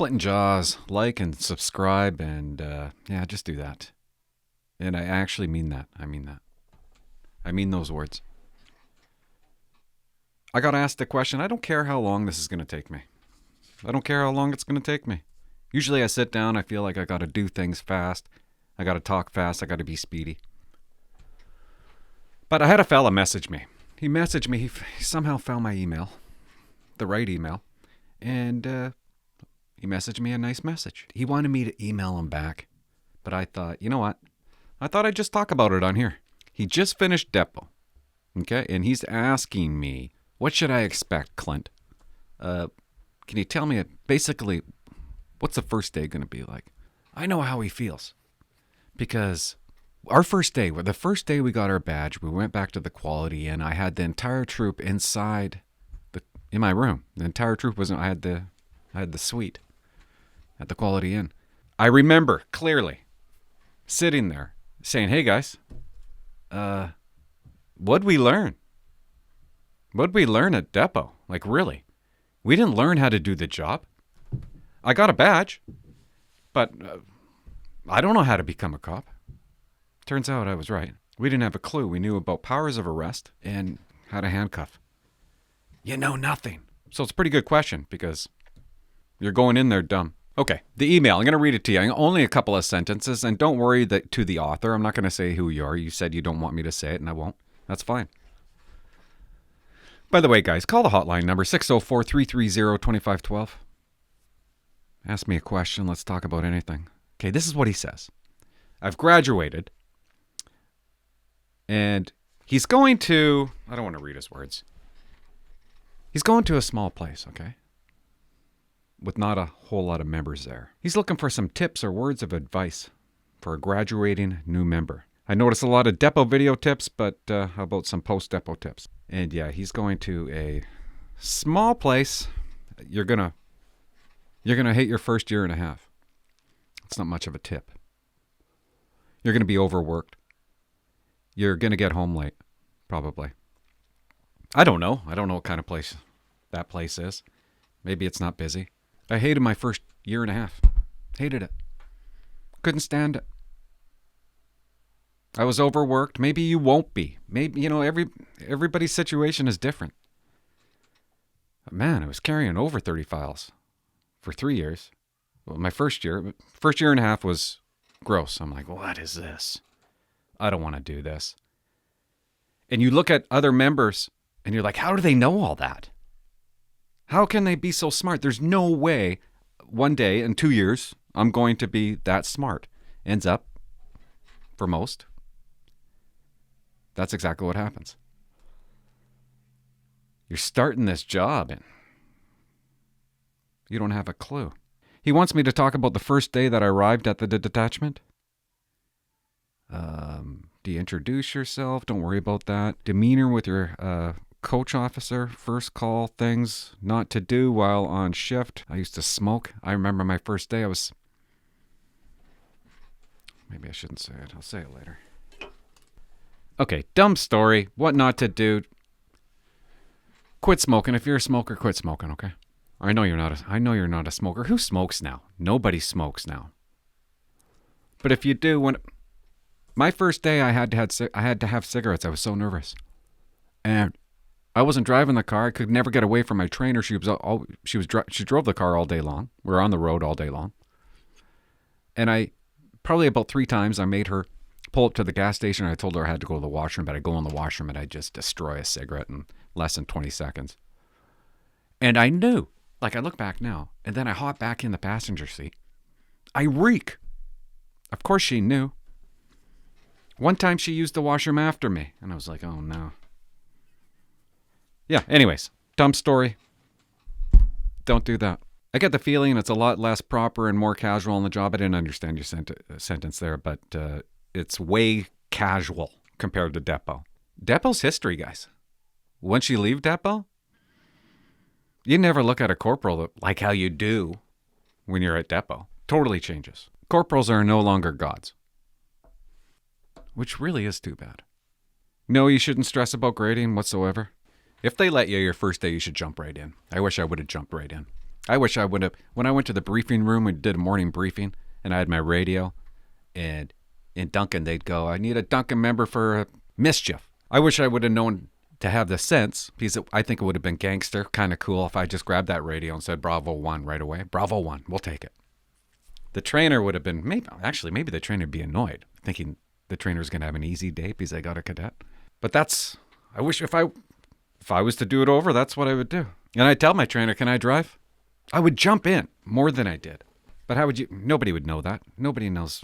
Clinton Jaws, like and subscribe, and yeah, just do that. And I actually mean that. I mean that. I mean those words. I got asked the question, I don't care how long this is going to take me. I don't care how long it's going to take me. Usually I sit down, I feel like I got to do things fast. I got to talk fast. I got to be speedy. But I had a fella message me. He messaged me. He somehow found my email, the right email, and he messaged me a nice message. He wanted me to email him back, but I thought, you know what? I thought I'd just talk about it on here. He just finished Depot, okay? And he's asking me, what should I expect, Clint? Can you tell me, basically, what's the first day going to be like? I know how he feels. Because our first day, the first day we got our badge, we went back to the Quality Inn. I had the entire troop inside in my room. The entire troop was, I had the suite at the Quality Inn. I remember clearly sitting there saying, hey guys, what'd we learn? What'd we learn at Depot? Like, really? We didn't learn how to do the job. I got a badge, but I don't know how to become a cop. Turns out I was right. We didn't have a clue. We knew about powers of arrest and how to handcuff. You know nothing. So it's a pretty good question because you're going in there dumb. Okay, the email. I'm going to read it to you. Only a couple of sentences, and don't worry to the author. I'm not going to say who you are. You said you don't want me to say it, and I won't. That's fine. By the way, guys, call the hotline number 604-330-2512. Ask me a question. Let's talk about anything. Okay, this is what he says. I've graduated, and he's going to, I don't want to read his words. He's going to a small place, okay? With not a whole lot of members there. He's looking for some tips or words of advice for a graduating new member. I noticed a lot of Depot video tips, but how about some post-Depot tips? And yeah, he's going to a small place. You're gonna hate your first year and a half. It's not much of a tip. You're going to be overworked. You're going to get home late, probably. I don't know. I don't know what kind of place that place is. Maybe it's not busy. I hated my first year and a half. Hated it. Couldn't stand it. I was overworked. Maybe you won't be. Maybe, everybody's situation is different. Man, I was carrying over 30 files for 3 years. Well, my first year and a half was gross. I'm like, what is this? I don't want to do this. And you look at other members and you're like, how do they know all that? How can they be so smart? There's no way one day in 2 years I'm going to be that smart. Ends up, for most, that's exactly what happens. You're starting this job and you don't have a clue. He wants me to talk about the first day that I arrived at the detachment. Do you introduce yourself? Don't worry about that. Demeanor with your coach officer. First call, things not to do while on shift. I used to smoke. I remember my first day Maybe I shouldn't say it. I'll say it later. Okay, dumb story. What not to do. Quit smoking. If you're a smoker, quit smoking, okay? I know you're not a smoker. Who smokes now? Nobody smokes now. But if you do, my first day I had to have cigarettes. I was so nervous. And I wasn't driving the car. I could never get away from my trainer. She drove the car all day long. We were on the road all day long. And probably about 3 times I made her pull up to the gas station. I told her I had to go to the washroom, but I'd go in the washroom and I'd just destroy a cigarette in less than 20 seconds. And I knew. Like, I look back now, and then I hop back in the passenger seat. I reek. Of course she knew. One time she used the washroom after me, and I was like, oh no. Yeah, anyways, dumb story. Don't do that. I get the feeling it's a lot less proper and more casual on the job. I didn't understand your sentence there, but it's way casual compared to Depot. Depot's history, guys. Once you leave Depot, you never look at a corporal like how you do when you're at Depot. Totally changes. Corporals are no longer gods. Which really is too bad. No, you shouldn't stress about grading whatsoever. If they let you your first day, you should jump right in. I wish I would have jumped right in. I wish I would have, when I went to the briefing room and did a morning briefing and I had my radio, and in Duncan they'd go, I need a Duncan member for mischief. I wish I would have known to have the sense, because I think it would have been gangster, kind of cool if I just grabbed that radio and said Bravo 1 right away. Bravo 1, we'll take it. The trainer would have been, maybe the trainer would be annoyed, thinking the trainer's going to have an easy day because I got a cadet. But I wish if I was to do it over, that's what I would do. And I'd tell my trainer, can I drive? I would jump in more than I did. But how would you? Nobody would know that. Nobody knows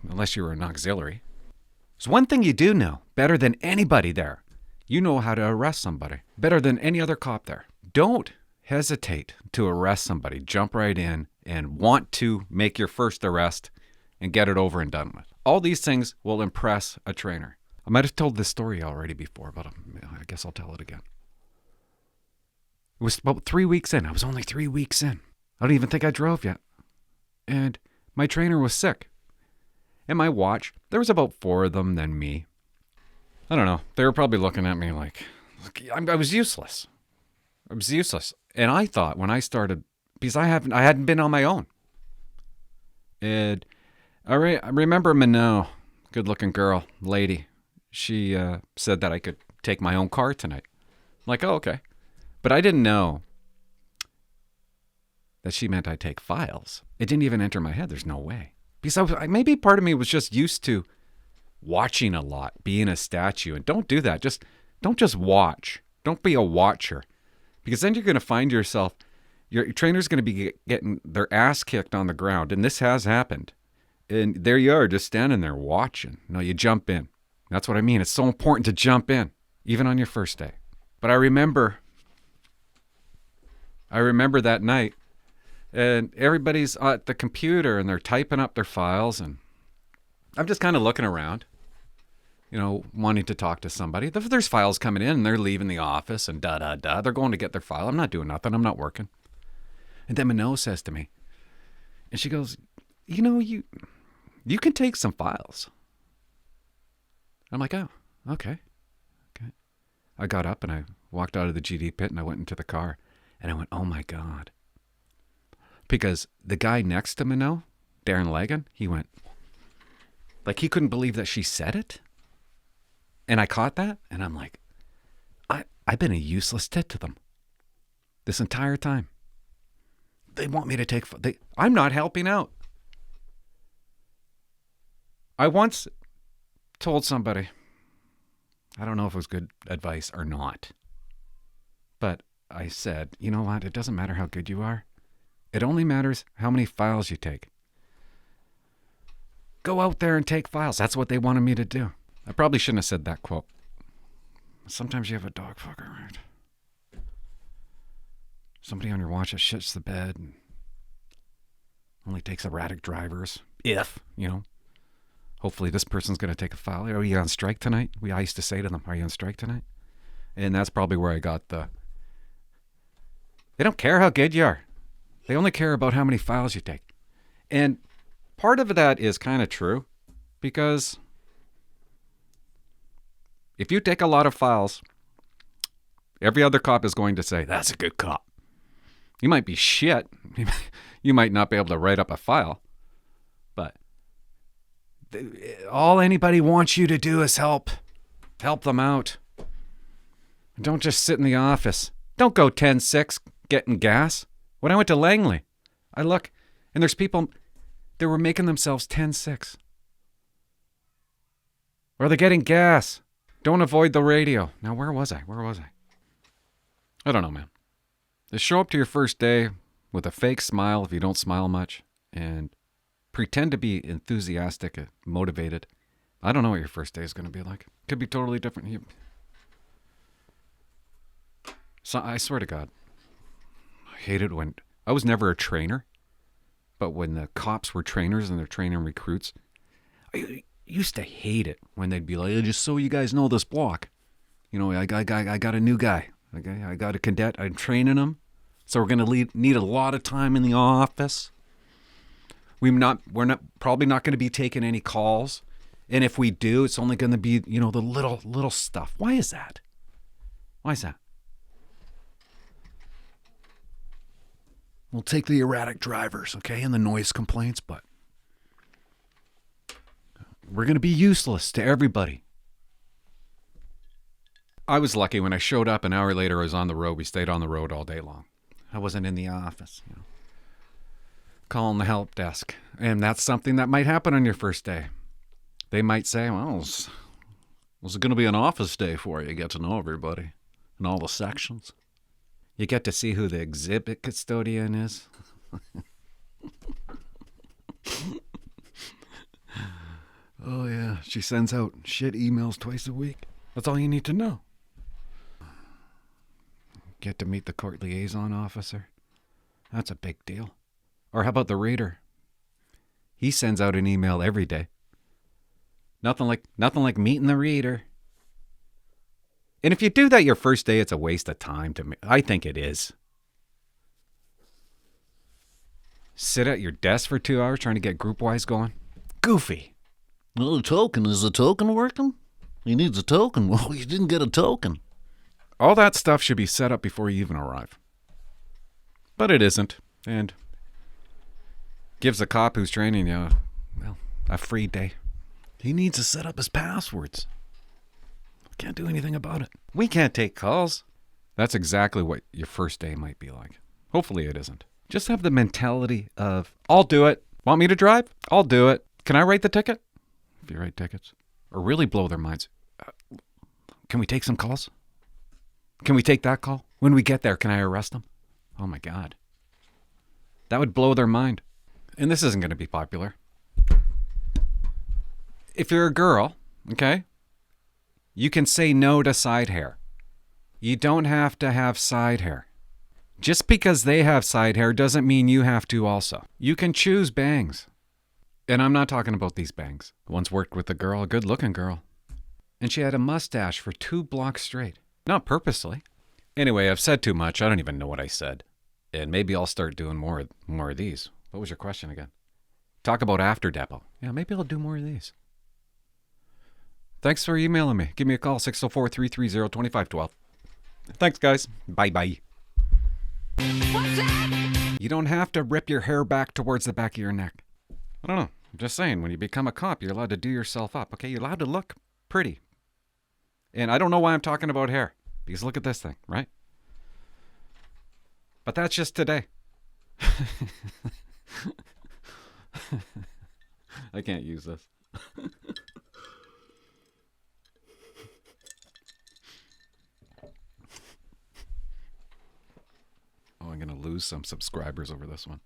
unless you were an auxiliary. There's one thing you do know better than anybody there. You know how to arrest somebody better than any other cop there. Don't hesitate to arrest somebody. Jump right in and want to make your first arrest and get it over and done with. All these things will impress a trainer. I might have told this story already before, but I guess I'll tell it again. It was about 3 weeks in. I was only 3 weeks in. I don't even think I drove yet. And my trainer was sick. And my watch, there was about 4 of them than me. I don't know. They were probably looking at me like I was useless. I was useless. And I thought when I started, because I hadn't been on my own. And I remember Minot, good-looking girl, lady. She said that I could take my own car tonight. I'm like, oh, okay. But I didn't know that she meant I'd take files. It didn't even enter my head. There's no way. Because maybe part of me was just used to watching a lot, being a statue. And don't do that. Don't just watch. Don't be a watcher. Because then you're going to find yourself, your trainer's going to be getting their ass kicked on the ground. And this has happened. And there you are, just standing there watching. No, you jump in. That's what I mean. It's so important to jump in, even on your first day. But I remember that night, and everybody's at the computer, and they're typing up their files, and I'm just kind of looking around, wanting to talk to somebody. There's files coming in, and they're leaving the office, and da-da-da. They're going to get their file. I'm not doing nothing. I'm not working. And then Minot says to me, and she goes, you can take some files. I'm like, oh, okay. I got up, and I walked out of the GD pit, and I went into the car, and I went, oh, my God. Because the guy next to Minot, Darren Lagan, he went, like he couldn't believe that she said it. And I caught that, and I'm like, I've been a useless tit to them this entire time. They want me to take, I'm not helping out. I once told somebody, I don't know if it was good advice or not, but I said, you know what? It doesn't matter how good you are. It only matters how many files you take. Go out there and take files. That's what they wanted me to do. I probably shouldn't have said that quote. Sometimes you have a dog fucker, right? Somebody on your watch that shits the bed and only takes erratic drivers. Hopefully this person's going to take a file. Are you on strike tonight? I used to say to them, are you on strike tonight? And that's probably where I got they don't care how good you are. They only care about how many files you take. And part of that is kind of true, because if you take a lot of files, every other cop is going to say, that's a good cop. You might be shit. You might not be able to write up a file. But all anybody wants you to do is help them out. Don't just sit in the office. Don't go 10-6 getting gas. When I went to Langley, I look, and there's people, they were making themselves 10-6. Or they're getting gas. Don't avoid the radio. Now, where was I? I don't know, man. Just show up to your first day with a fake smile if you don't smile much, and pretend to be enthusiastic and motivated. I don't know what your first day is going to be like. Could be totally different. So I swear to God, I hate it when, I was never a trainer, but when the cops were trainers and they're training recruits, I used to hate it when they'd be like, just so you guys know this block, I got a new guy. Okay, I got a cadet. I'm training him, so we're gonna need a lot of time in the office. We're probably not going to be taking any calls, and if we do, it's only going to be the little stuff. Why is that? We'll take the erratic drivers, okay, and the noise complaints, but we're going to be useless to everybody. I was lucky when I showed up an hour later. I was on the road. We stayed on the road all day long. I wasn't in the office, calling the help desk. And that's something that might happen on your first day. They might say, well, was it going to be an office day for you? Get to know everybody and all the sections. You get to see who the exhibit custodian is. Oh, yeah. She sends out shit emails twice a week. That's all you need to know. Get to meet the court liaison officer. That's a big deal. Or how about the reader? He sends out an email every day. Nothing like meeting the reader. And if you do that your first day, it's a waste of time to me. I think it is. Sit at your desk for 2 hours trying to get group-wise going. Goofy. Well, is the token working? He needs a token. Well, you didn't get a token. All that stuff should be set up before you even arrive. But it isn't. And gives the cop who's training you, a free day. He needs to set up his passwords. Can't do anything about it. We can't take calls. That's exactly what your first day might be like. Hopefully it isn't. Just have the mentality of, I'll do it. Want me to drive? I'll do it. Can I write the ticket? If you write tickets. Or really blow their minds. Can we take some calls? Can we take that call? When we get there, can I arrest them? Oh my God. That would blow their mind. And this isn't going to be popular. If you're a girl, okay, you can say no to side hair. You don't have to have side hair. Just because they have side hair doesn't mean you have to also. You can choose bangs. And I'm not talking about these bangs. I once worked with a girl, a good-looking girl. And she had a mustache for 2 blocks straight. Not purposely. Anyway, I've said too much. I don't even know what I said. And maybe I'll start doing more of these. What was your question again? Talk about after depot. Yeah, maybe I'll do more of these. Thanks for emailing me. Give me a call, 604-330-2512. Thanks, guys. Bye-bye. You don't have to rip your hair back towards the back of your neck. I don't know. I'm just saying, when you become a cop, you're allowed to do yourself up, okay? You're allowed to look pretty. And I don't know why I'm talking about hair, because look at this thing, right? But that's just today. I can't use this. Oh, I'm going to lose some subscribers over this one.